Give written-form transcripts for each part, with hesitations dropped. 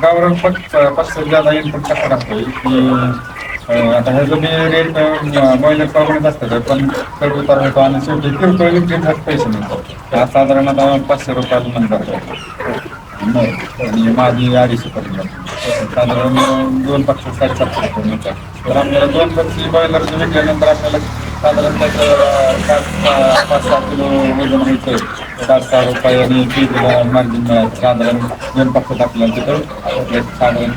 गावरान पक्ष ज्यादा इनपुट कसा राहतोय की आता हे जो मी रेट बॉयलर प्रमाणेच असतात पण चढ उतार होतो आणि शेवटी किरकोळ विक्रीत पैसे मिळतात. आज साधारण आता 500 रुपयाला नंबर आणि माझी 250 पर्यंत जाते. साधारण दोन पक्ष 750 रुपये मिळतात. तर आपल्याला दोन पक्षी बॉयलर विकल्यानंतर आपल्याला साधारण त्याचं 5-6 किलो वजन व्हायचं 7-6 रुपये आणि केजीला मार्जिन मिळायचं. साधारण दोन पक्षात आपल्याला तिथं साधारण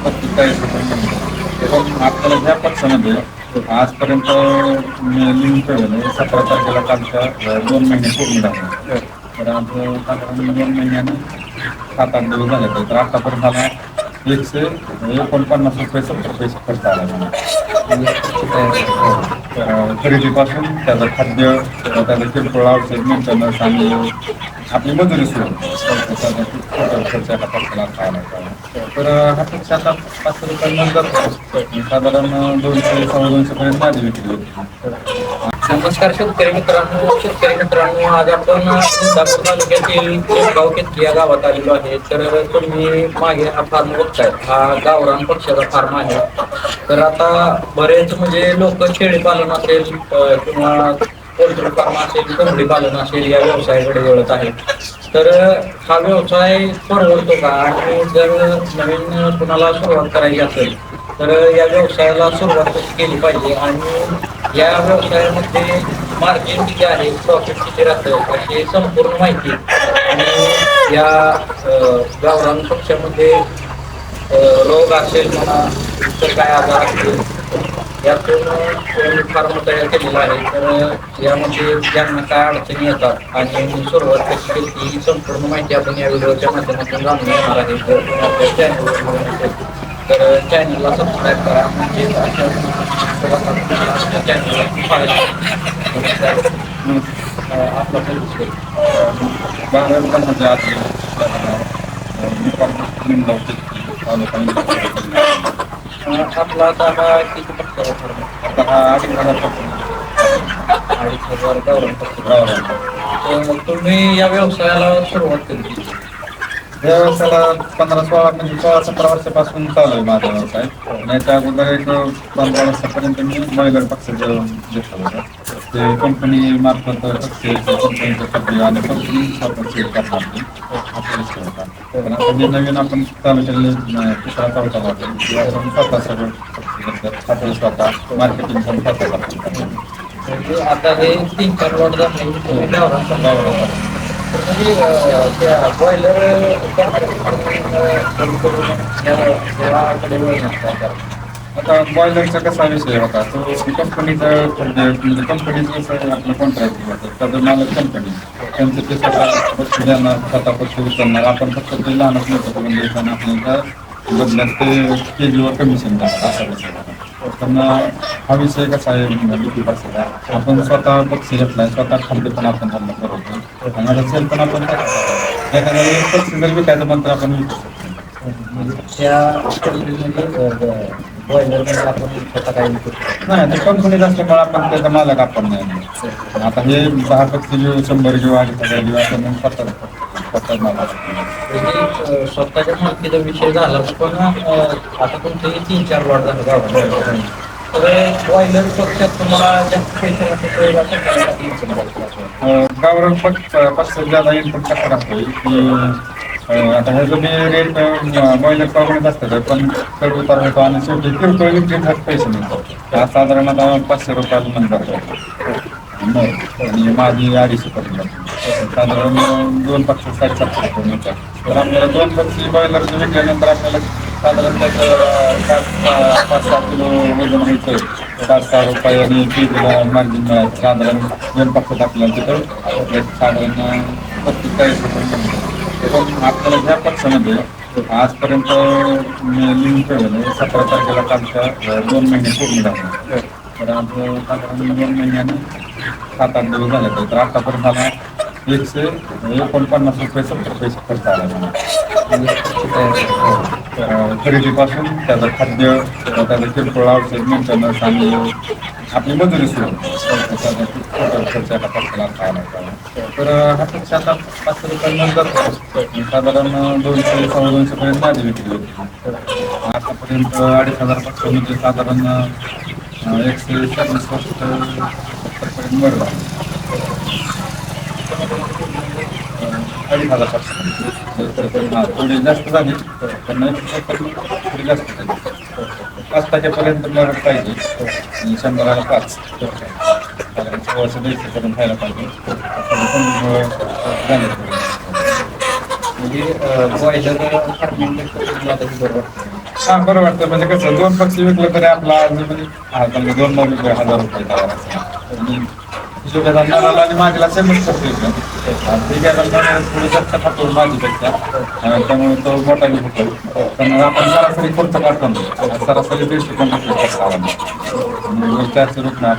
35-40 रुपये मिळतात. पण आपल्याला ह्या पक्षामध्ये आजपर्यंत मी लिहून ठेवलेलं आहे 17 तारखेला कालच्या 2 महिने पूर्ण झाले. तर आज साधारण 2 महिन्याने 7-8 दिवस झाले तर आतापर्यंत मला 149 रुपये 70 पैसे खर्च आला मला. खरेदीपासून त्याचं खाद्य त्याचं किरकोळ औषध मेंटेनन्स आणि आपली मजुरी सुरू खर्च एका पक्षाला आला. तर हा पक्ष आता 500 रुपयांना जातो. साधारण 200-250 पर्यंत माझी विक्री होती. नमस्कार शेतकरी मित्रांनो, आज आपण इंदापूर तालुक्यातील गाव केतकी या गावात आलेलो आहे. तर तुम्ही मागे हा फार्म बघताय, हा गावरान पक्ष्याचा फार्म आहे. तर आता बरेच म्हणजे लोक शेळी पालन असेल किंवा पोल्ट्री फार्म असेल, कोंबडी पालन असेल या व्यवसायाकडे वळत आहे. तर हा व्यवसाय परवडतो का? आणि जर नवीन कुणाला सुरुवात करायची असेल तर या व्यवसायाला सुरुवात कशी केली पाहिजे आणि या व्यवसायामध्ये मार्जिन किती आहे, प्रॉफिट किती राहतं, अशी संपूर्ण माहिती आणि या गावरान पक्षामध्ये रोग असेल म्हणा तर काय आजार असतील यातून फार्म तयार केलेला आहे. तर यामध्ये ज्यांना काय अडचणी येतात आणि सुरुवात कशी केली ही संपूर्ण माहिती आपण या व्हिडिओच्या माध्यमातून जाणून घेणार आहे. तर आपल्या चॅनलवर तर चॅनलला सबस्क्राईब करा म्हणजे चॅनलला आपला परिचय आपला आता हा किती पक्ष आता हा 2,500 गावरान पक्ष. तुम्ही या व्यवसायाला सुरुवात केली? व्यवसायाला 16-17 वर्षापासून चालू आहे माझा व्यवसाय. याच्या अगोदर एक 15 वर्षापर्यंत मी बॉयलर पक्ष घेतलं होतं. ते कंपनी मार्फत कंपनीचं सगळी आणि कंपनी स्वतः सेल करणार पण आता जे नवीन आपण चालू केलेले 3-4 वाटेल स्वतः सगळं स्वतः मार्केटिंग पण स्वतः. म्हणजे आता हे 3-4 लॉट त्या बॉयलर आता बॉयलरचा कसा विषय होता तो कंपनीचं म्हणजे कंपनीचं आपलं कॉन्ट्रॅक्ट होतं. त्याचं मालक कंपनी त्यांचं ते स्वतः देणार स्वतः पक्ष उचलणार. आपण फक्त ते लहानच मोठं करून द्यायचं आपल्याला बदल्यात ते केजीवर कमिशन देणार असा विषय होता. पण हा विषय कसा आहे विक्री पक्षाचा आपण स्वतः पक्ष घेतलाय, स्वतः खाद्य पण आपण त्यांना करवतो आणि आता सेल पण आपण एखाद्या पक्ष जर विकायचं म्हणतो आपण विकू शकतो. त्या बॉयलर आपण स्वतः काही नाही ते कंपनीत असल्यामुळे आपण त्याचा मालक आपण नाही. आता हे 10 पक्षी घेऊ 100 घेऊ 2,500 घेऊ आपण स्वतः मालक. स्वतःच्या मालकीचा विषय झाला पण आता तुमचे 3-4 लॉट झाले गावात. बॉयलर पक्षात तुम्हाला जास्त गावरान पक्ष ज्यादा इनपुट कसा राहतोय की आता हे जो मी रेट बॉयलर प्रमाणेच असतात पण चढ उतार होतो आणि शेवटी किरकोळ विक्रीत पैसे मिळतात. आज साधारण आता 500 रुपयाला नंबर आणि माझी 250 पर्यंत जाते. साधारण दोन पक्ष 750 रुपये मिळतात. तर आपल्याला दोन पक्षी बॉयलर विकल्यानंतर आपल्याला साधारण त्याचं 5-6 किलो वजन व्हायचं 7-6 रुपये आणि केजीला मार्जिन मिळायचं. साधारण दोन पक्षात आपल्याला तिथं साधारण 35-40 रुपये मिळतात. पण आपल्याला ह्या पक्षामध्ये आजपर्यंत मी लिहून ठेवलेलं आहे 17 तारखेला कालच्या 2 महिने पूर्ण झाले. तर आज साधारण 2 महिन्याने 7-8 दिवस झाले तर आतापर्यंत मला 149 रुपये 70 पैसे खर्च आला मला. खरेदीपासून त्याचं खाद्य, त्याचं किरकोळ औषध मेंटेनन्स आणि आपली मजुरी सुरू त्याचा खूप खर्च आता पक्षाला खायला. तर हा पक्ष आता 500 रुपयांना जातो. साधारण 200 250 पर्यंत माझी विक्री होती. आतापर्यंत 2500 पक्ष म्हणजे साधारण 140-70 पर्यंत वर झालं. 2500 थोडी जास्त झाली पण थोडी जास्त झाली. 5% मरत पाहिजे आणि 100ला 5 साधारण 1600 पर्यंत खायला पाहिजे. म्हणजे बॉयलर फार्मिंग बरोबर. हा बरं वाटतं म्हणजे कसं 2 पक्षी विकलं तरी आपला म्हणजे 2 विकले 1000 रुपये तयार असतात. आणि हिशोबाला नळाला आणि माझ्याला सेमच करतो एकदम. ठीक आहे थोडी जास्त खातो माझीपेक्षा त्यामुळे तो मोठा बी होतो. पण आपण सरासरी खर्च काढतो सरासरी 150 आणि 400 रुपये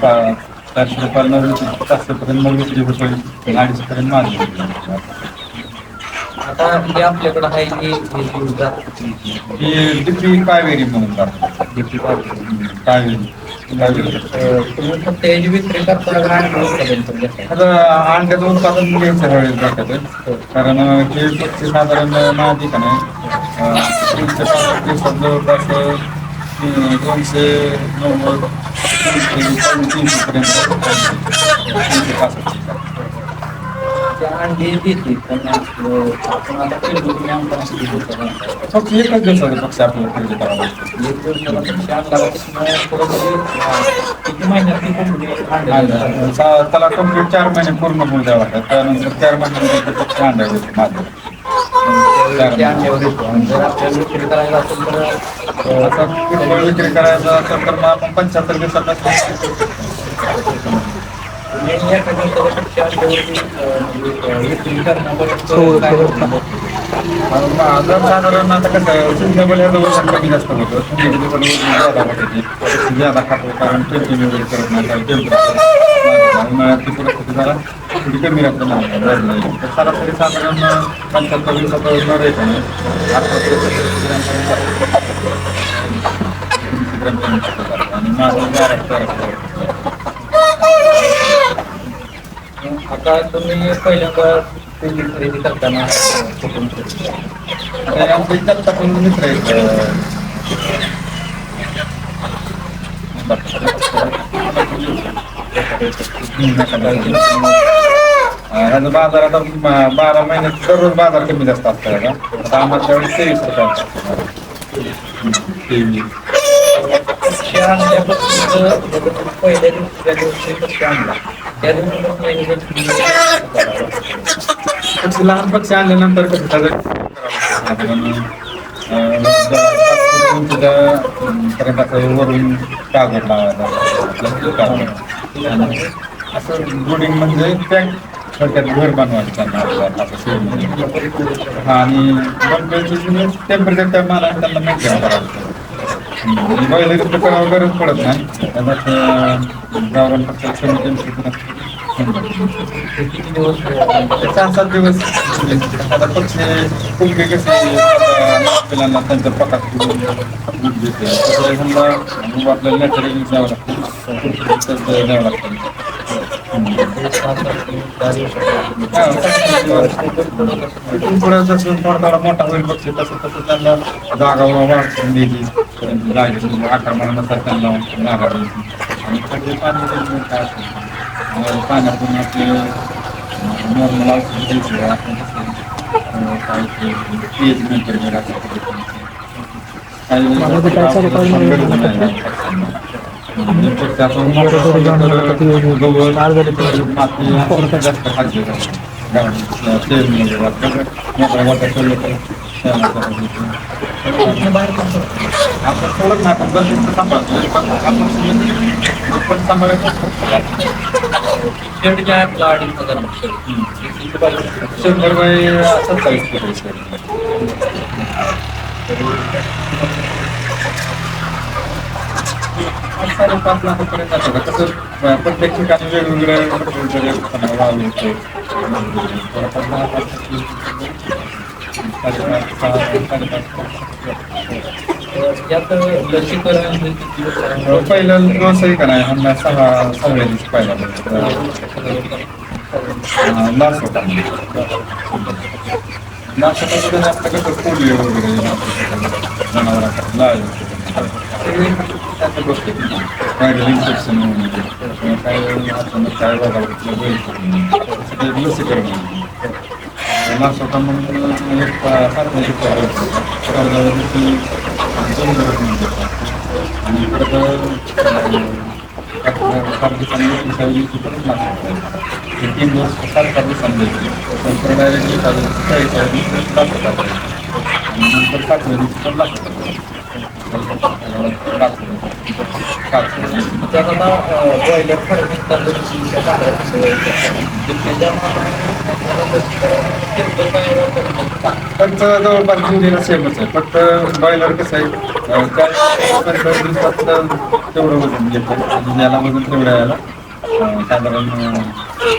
400 रुपयाला 500 पर्यंत मग विक्री होतोय 250 पर्यंत माझी विक्री होते. आता जे आपल्याकडं आहे की ही डिपी कावेरी म्हणून जातात. कावेरी तुम्ही फक्त याची विक्री करता का आता अंड्याचं उत्पादन घ्यायचं हळद जातात. कारण हे पक्षी साधारण माझी का नाही 365 दिवसात जवळपास 290 300 पर्यंत 365. अंडी देते पण आपण आता तुम्ही आमचा फक्त एकच दिवसाचा पक्षी आपल्याला खरेदी करावा लागतो. एक दिवसाला पक्षी आणला किती महिन्यात ती कोंबडी त्याला कंप्लीट 4 महिने पूर्ण होऊ द्यावं लागतात. त्यानंतर 4 महिन्यानंतर पक्षी अंडा देतो माझं. अंड्यावर येतो आणि जर आपल्याला विक्री करायला असेल तर आता किरकोळ विक्री करायचं असेल तर मग आपण 75 दिवसात एका दिवसाला पक्षी अंड्यावरती विक्री करण्यापर्यंत जर साधारण आता कसं सिजनेबल ह्याचं वजन कमी जास्त होतं. सिजनेबल वजन जादा वाटायची जादा खातो कारण टेन्शन वगैरे करत नाही. उन्हाळ्याची परिस्थिती जरा थोडी कमी राहते. तर सरासरी साधारण 75 दिवसाचा वजन राहायचं नाही 18 आणि माझं आता तुम्ही पहिल्यांदा खरेदी करताना कुठून आमच्या इथं पण मित्र आहेत. ह्याचा बाजार आता 12 महिन्यात दररोज बाजार कमी जास्त असतो. आता आम्हाला त्यावेळेस 23 रुपये पक्षी आणल्यापासून पहिल्या दुसऱ्या दिवशी पक्षी आणला त्या दिवशी लहान पक्षी आणल्यानंतर कसं पर्यंत वरून कागद लावायचा असं बोर्डिंग म्हणजे पॅक थोडक्यात घर बनवायचं त्यांना आणि टेम्परेचर त्या मानाने त्यांना मेंटेन करावं. बैलगाडी करावं गरज पडत नाही. गावरान पक्षात किती दिवस 6-7 दिवस आता पक्षी कुंभी कसे पिलांना त्यांच्या प्रकाश दूध देते आपल्याला नॅचरली द्यावं लागतं द्यावं लागतं. पुढे जसं थोडा मोठा होईल पक्षी तसं तसं त्यांना जागा वाढवून द्यायची. जागेची आकारमानानुसार त्यांना जागा द्यायची आणि खाली पाणी काय असेल पाण्यातून आपले नॉर्मल औषध द्यायचे. आपण काय पीएच मेंटेन जास्त खाद्य आपण सोडत नाही आपण बंदिस्त सांभाळतो आपण सांभाळायचं. शेड जे आहे आपला 2500 100 बाय 27 करायचं. $5.5 लाखापर्यंत जातं. कसं प्रत्येक ठिकाणी वेगवेगळ्या यात लसीकरण हे किती दिवसानंतर? पहिलं डोस आहे का नाही ह्यांना 6व्या दिवशी पहिला लास्ट होता. लास्ट होता जास्त कसं पोलिओ वगैरे जनावरांना त्याच्या गोष्टी व्हायरल इन्फेक्शन किंवा काय अचानक काय बघायला लसीकरण लास्ट होता म्हणून एक सार्वजनिक आणि परत 7 दिवसांनी परत लागतात 3 दिवस 7 दिवसांनी नंतर डायरेक्टली 40 दिवस लागतात आणि नंतर 7व्या दिवशी पण लागतात. त्यात आता बॉयलर फार्मिंग पद्धतीच्या खर्च जवळपास जुनीला सेमच आहे. फक्त बॉयलर कसं आहे त्या दिवसात तेवढं वजन घेतं आणि याला वजन तेवढं यायला साधारण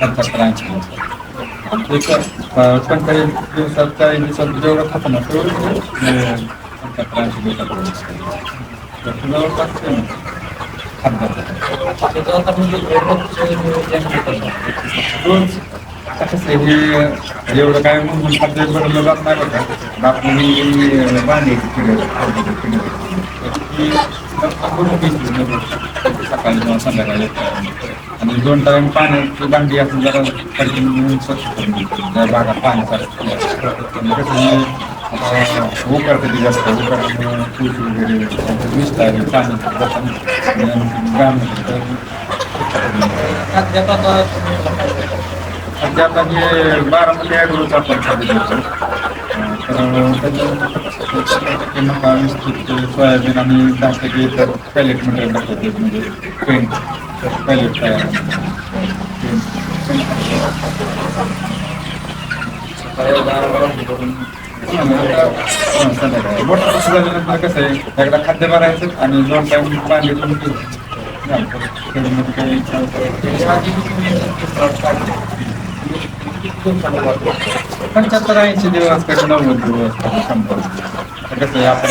75-80 पण काही दिवसात काही दिवसात जेवढं खातं ना तेवढं 75-80 दिवसात जवळपास सेमच रोज कसं हे एवढं काय म्हणून खाद्य बनवलं जात नाही बघा आपली भांडी सकाळी किंवा संध्याकाळी आणि 2 टाइम पाण्याची भांडी आपण जरा स्वच्छ करून घेतो त्या भागात पाण्याचा कसं उकर कधी जास्त उकर तूट वगैरे विष लागेल पाणी सध्या आता हे बारामती ॲग्रोचं आपण खाली देतो तर मका विस्तृत सोयाबीन आणि 10% इतर पॅलेट मटेरियल टाकतात म्हणजे पेंट पॅलेट तयार मोठं कसं झाल्यानंतर कसं आहे एकदा खाद्य भरायचं आणि 2 टाइम पाणी पण 75-80 दिवस कधी 90 दिवस 100 कसं आहे आपण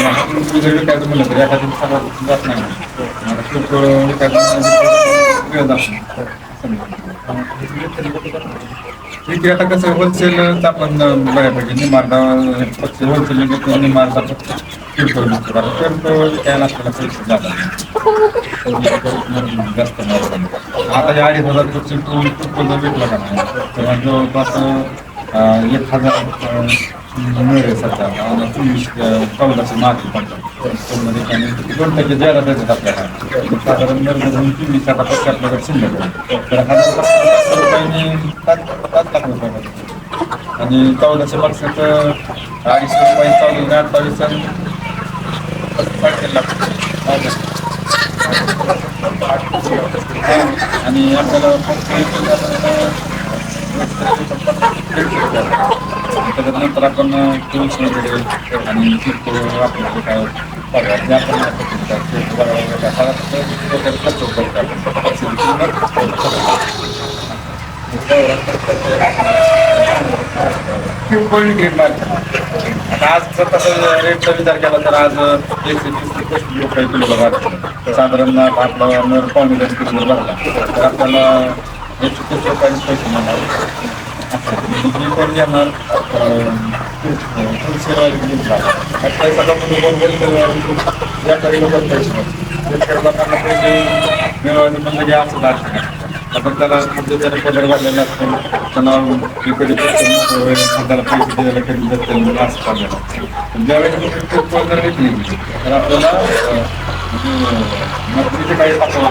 विकायचं म्हणलं तर एका दिवसाला जात नाही खूप वेळ जातो. विक्री आता कसं होलसेलच आपण बऱ्यापैकी निमारदा होलसेल घेतो निमारदा किरकोळ विकतो कारण किरकोळ विकायला आपल्याला पैसे जास्त आता हे 2,500 किरकोळ विकला का नाही तेव्हा जवळपास 1,000 मिळेल सध्या आणि 1400 मार्केट पडतात त्यामध्ये 2% ज्यादा देतात आपल्याला साधारण नर्मधून 24 आपल्याकडे शिल्लक तर 1,500 रुपयांनी 7 लाख रुपये आणि 1400 मार्क्सात 250 रुपये 28 3.5 लाख आणि आपल्याला त्याच्यानंतर आपण टूल्स वगैरे आणि आपल्याला काय पगार जे आपण खर्च आता आज तसं रेटचा विचार केला तर आज 130 रुपये किलो भरला साधारण आपला नर पावणे 10 किलो भरला तर आपल्याला 130 रुपयांचे पैसे मिळणार मी पण घेणार पैसा व्यापारी लोक पैसे लोकांना पैसे मिळवायचं म्हणलं की असं दाखवणार आपण त्याला त्याला पदर वाढलेला असतो त्यांना कधी त्याला पैसे द्यायला कधी जाते असं चाललेलं ज्यावेळेस खूप पदर घेतली तर आपल्याला नोकरीचे काही पाठवा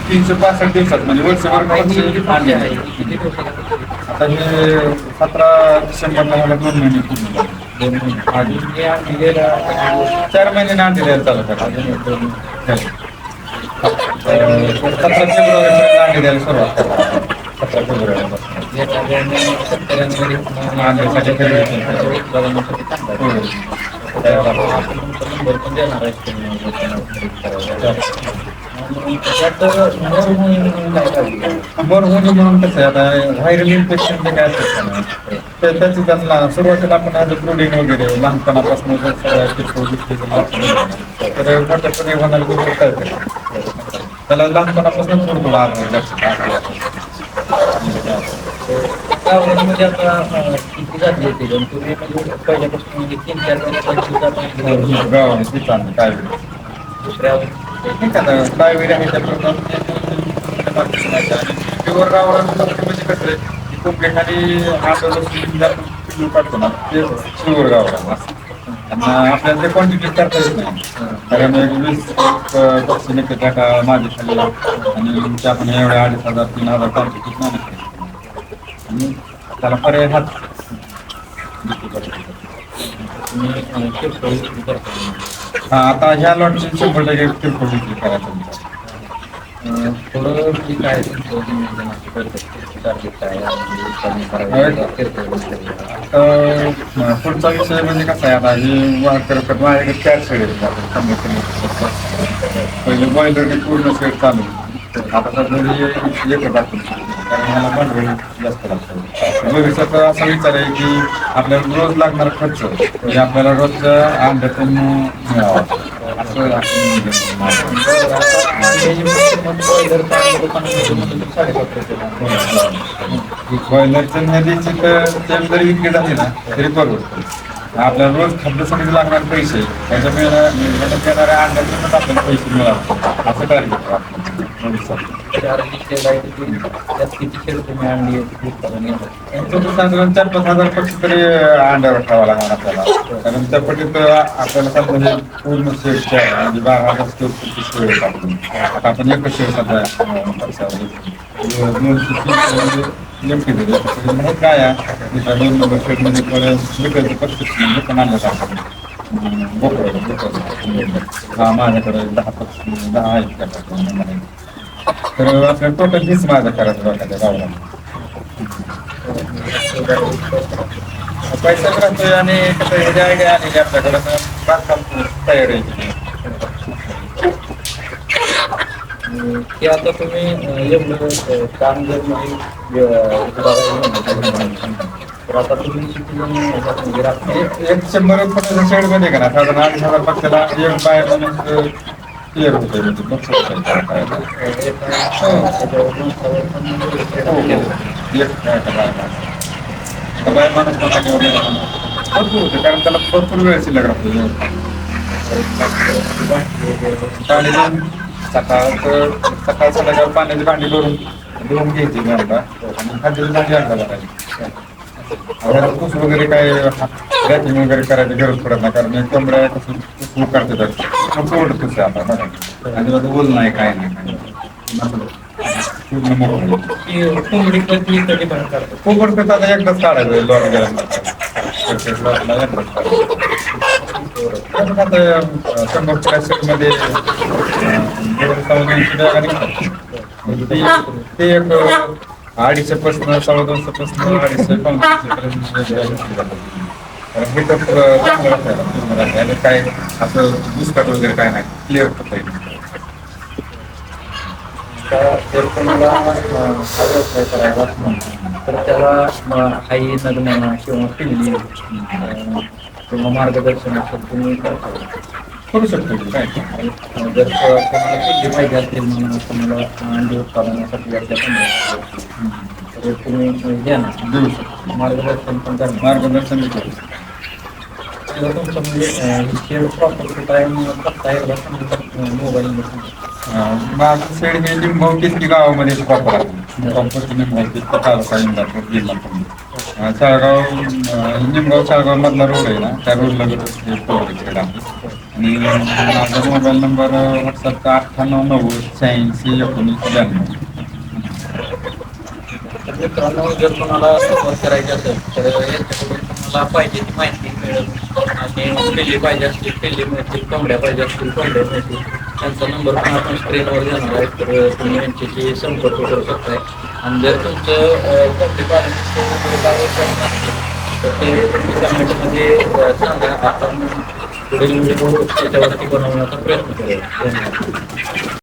तीनशे 65 दिवसात म्हणजे वर्षभर आता हे 17 डिसेंबरला मला 2 महिने पूर्ण झाले 4 महिने आणलेले चालू करा 17 फेब्रुवारी अंडे द्यायला सुरुवात करा 17 फेब्रुवारीपासून आपण तुमचा नंबर पण देणार आहे खरेदी करायला. त्यात मोर म्हणून काय काळजी बरं होणे म्हणून कसं आहे आता व्हायरल इन्फेक्शन जे काय असतं ना तर त्याची त्यांना सुरुवातीला आपण आज प्रोटीन वगैरे लहानपणापासून जर सगळ्या किरकोळ गोष्टी तर मोठ्यापणे होणारी गोष्ट कळते त्याला लहानपणापासून थोडं आरोग्य गावामध्ये आता किती जाती येते तुम्ही म्हणजे पहिल्यापासून म्हणजे 3-4 जाती गावामध्ये चांगलं काय दुसऱ्या ठीक आहे ना डायवेरी आहे त्याप्रमाणे प्युअर गावरान म्हणजे कसं आहे की कोंबडीखाली आठवलं काढतो ना ते प्युअर गावरान असं आणि आपल्याला ते क्वांटिटी करता येत नाही कारण 20 पक्षी निघते का माझी खाली आणि त्या आपण एवढ्या 2,500-3,000 क्वांटिटीत नाही आणि त्याला पर्याय हाच तुम्ही किरकोळ विक्री करता. हा आता ह्या लॉटची 100% किरकोळ विक्री करायचं थोडं की काय तुमचं नियोजन असं करतं टार्गेट काय आहे कमी करायचं किरकोळ विक्री. पुढचा विषय म्हणजे कसा आहे आता ही वाहन करत माझ्याकडे 4 शेड पहिले बॉयलर पूर्ण शेड चालू आता सध्या एकच दाखवतो कारण मला भांडवल जास्त लागतं भविष्यात असा विचार आहे की आपल्याला रोज लागणारा खर्च म्हणजे आपल्याला रोजच्या अंड्यातून मिळावा असं बॉयलरच्या नदीची तर तेल जरी विक्री झाली ना तरी परवडतं आपल्याला रोज खाद्यासाठी लागणारे पैसे त्याच्या येणाऱ्या अंड्यातूनच आपल्याला पैसे मिळावे असं टार्गेट आपण साधारण 4-5 हजार पक्षी तरी अंड्यावर ठेवावं लागणार आपल्याला कारण त्या पटीत आपल्याला समजा हे पूर्ण शेडच्या म्हणजे 12,000 स्क्वेअर फूटची शेड टाकून आता आपण एकच शेड सध्या नेमकी दिली काय आहे 2 नंबर शेडमध्ये विकायचं 35 पण आणलं टाकून हा माझ्याकडे 10 पक्षी 10 आहेत त्या तर आपल्याला टोटल 20 माझं करायचं बघा त्या गावाला पैसा राहतोय आणि कसं ह्याची आयडिया आलेली आपल्याकडं बांधकाम तयार आहे की आता तुम्ही एवढं काम जर म्हणजे तर आता तुम्ही किती जण म्हणजे राहता? एक 100 शेड मध्ये का ना साधारण 2,500 पक्षाला एक बाय क्लिअर होतोय म्हणजे मग बाय माणूस भरपूर होते कारण त्याला भरपूर वेळ शिल्लक राहतो सकाळ संध्याकाळ पाण्याची भांडी करून धुवून घ्यायची घरला आणि खाद्याची भांडी आणला बघायला ऊस वगैरे काय रॅकिंग वगैरे करायची गरज पडत नाही कारण एक कोंबड्या कसं करते ओढतच आता बघा आणि बोल नाही काय नाही पूर्ण मोकळं कोंबडी कधी कधी पण करतो कोंबड कसं आता एकदाच काढायचं लॉट गेला 100 मध्ये ते एक 250 250 हे तर चांगलं काय असं दुष्काळ वगैरे काय नाही क्लिअर करता येईल जर कोणाला हा व्यवसाय करायला तर त्याला आई नग्न किंवा पिल्ली किंवा मार्गदर्शन असेल तुम्ही करू शकतो काय जर कोणाला पिल्ली पाहिजे असेल म्हणून तुम्हाला अंडी उत्पादनासाठी तर तुम्ही घ्या ना देऊ शकतो मार्गदर्शन पण करणार मार्गदर्शन करू तुमचं म्हणजे शेअर प्रॉपर टाईम बघता एकदा मोबाईल माझं सेड हे लिंबाव किती गावामध्ये प्रॉपर आहे प्रॉपर लिंबाव किती तालुका इंदापूर जिल्हा पुणे चाळगाव लिंबाव चाळगाव मधला रोड आहे ना त्या रोडला सेड आहे आणि माझा मोबाईल नंबर व्हॉट्सअपचा 9890861992 मित्रांनो जर तुम्हाला सपोर्ट करायची असेल तर याच्याकडून तुम्हाला पाहिजे ती माहिती मिळेल आणि पिल्ली पाहिजे असतील पिल्ली मिळतील कोंबड्या पाहिजे असतील कोंबड्या मिळतील त्यांचा नंबर पण आपण स्क्रीनवर देणार आहे तर तुम्ही यांच्याशी संपर्क करू शकताय आणि जर तुमचं कोंबडी पालन तर ते तुम्ही कमेंटमध्ये सांगा आपण पुढील व्हिडिओ त्याच्यावरती बनवण्याचा प्रयत्न करूया. धन्यवाद.